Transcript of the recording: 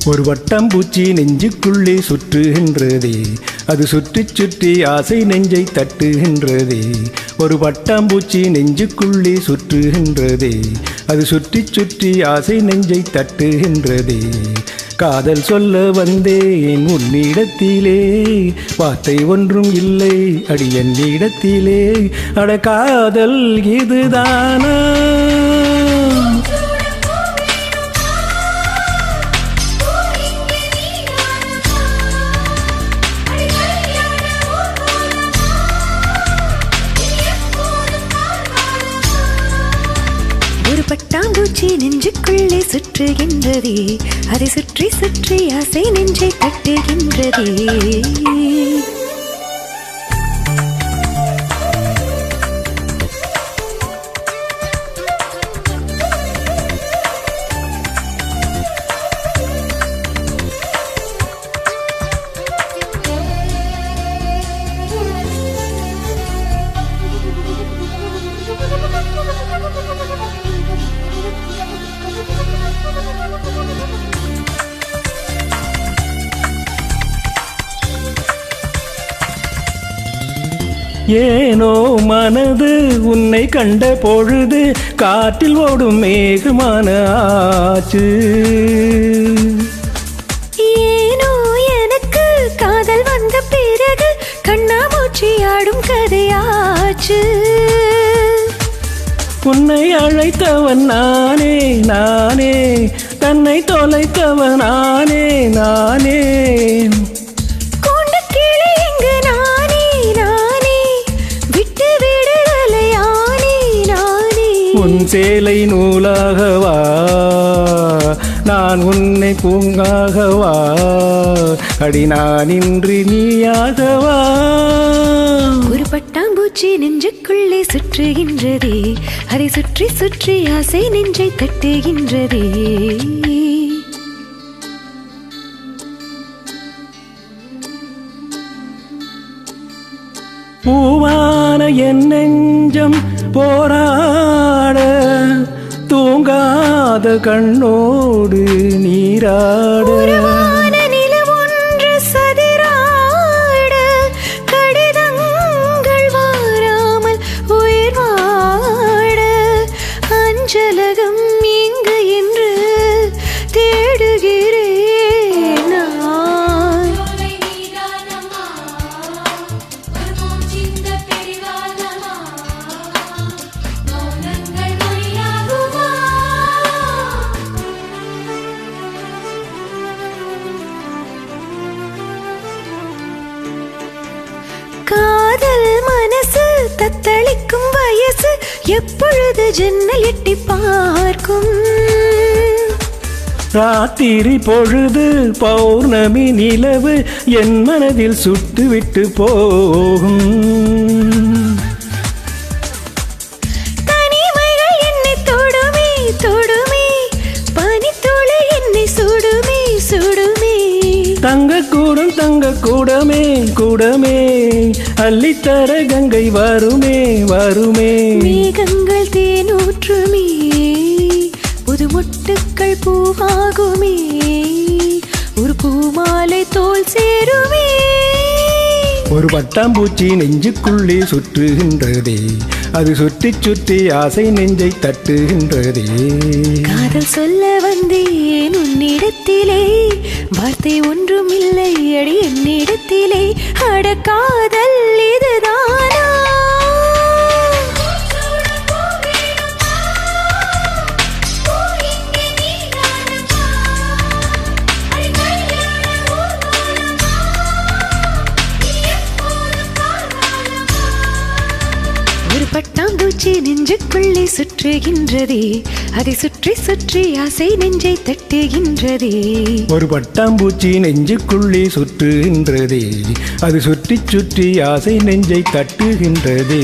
ஒரு வட்டம்பூச்சி நெஞ்சுக்குள்ளே சுற்றுகின்றதே, அது சுற்றி சுற்றி ஆசை நெஞ்சை தட்டுகின்றதே. ஒரு வட்டம்பூச்சி நெஞ்சுக்குள்ளே சுற்றுகின்றதே, அது சுற்றி சுற்றி ஆசை நெஞ்சை தட்டுகின்றதே. காதல் சொல்ல வந்தேன் உன்னிடத்திலே, வார்த்தை ஒன்றும் இல்லை அடி என்னிடத்திலே. அட காதல் இதுதானா? ஒரு பட்டாம்பூச்சி நெஞ்சுக்குள்ளே சுற்றுகின்றதே, அதை சுற்றி சுற்றி ஆசை நெஞ்சை தட்டுகின்றதே. ஏனோ மனது உன்னை கண்ட பொழுது காற்றில் ஓடும் மேகமான ஆச்சு. ஏனோ எனக்கு காதல் வந்த பிறகு கண்ணாமூச்சி ஆடும் கதையாச்சு. உன்னை அழைத்தவன் நானே நானே, தன்னை தொலைத்தவன் நானே நானே. உன் சேலை நூலாகவா நான் உன்னை பூங்காகவா, அடி நான் இன்றி நீயாகவா. ஒரு பட்டாம்பூச்சி நெஞ்சுக்குள்ளே சுற்றுகின்றதே, அதை சுற்றி சுற்றி ஆசை நெஞ்சை தட்டுகின்றதே. பூவான என் நெஞ்சம் போராட, தூங்காத கண்ணோடு நீராட. நிலவொன்று சதிராட, கடிதங்கள் வாராமல் உயிர் வாட. அஞ்சலகம் இங்கு என்று தேடுகிறேன் நான். காதல் மனசு தத்தளிக்கும் வயசு, எப்பொழுது ஜன்னல் எட்டி பார்க்கும். ராத்திரி பொழுது பௌர்ணமி நிலவு என் மனதில் சுட்டுவிட்டு போகும். தனிமைகள் என்னை தொடுமே தொடுமே, பனித்துளி என்னை சுடுமே சுடுமே. தங்கக்கூடம் தங்கக்கூடமே கூடமே, அள்ளித்தர கங்கை வருமே வருமே. மேகங்கள் தேனூற்றுமே, புது மொட்டுக்கள் பூவாகுமே, ஒரு பூமாலை தோல் சேருமே. ஒரு பட்டாம்பூச்சி நெஞ்சுக்குள்ளே சுற்றுகின்றதே, அது சுற்றி சுற்றி ஆசை நெஞ்சை தட்டுகின்றதே. காதல் சொல்ல வந்தேன் உன்னிடத்திலே, வார்த்தை ஒன்றும் இல்லை அடி என்னிடத்திலே. அட காதல் இதுதானா? ஒரு பட்டாம்பூச்சி நெஞ்சுக்குள்ளே சுற்றுகின்றதே, அதை சுற்றி சுற்றி ஆசை நெஞ்சை தட்டுகின்றதே. ஒரு பட்டாம்பூச்சி நெஞ்சுக்குள்ளே சுற்றுகின்றதே, அது சுற்றி சுற்றி ஆசை நெஞ்சை தட்டுகின்றதே.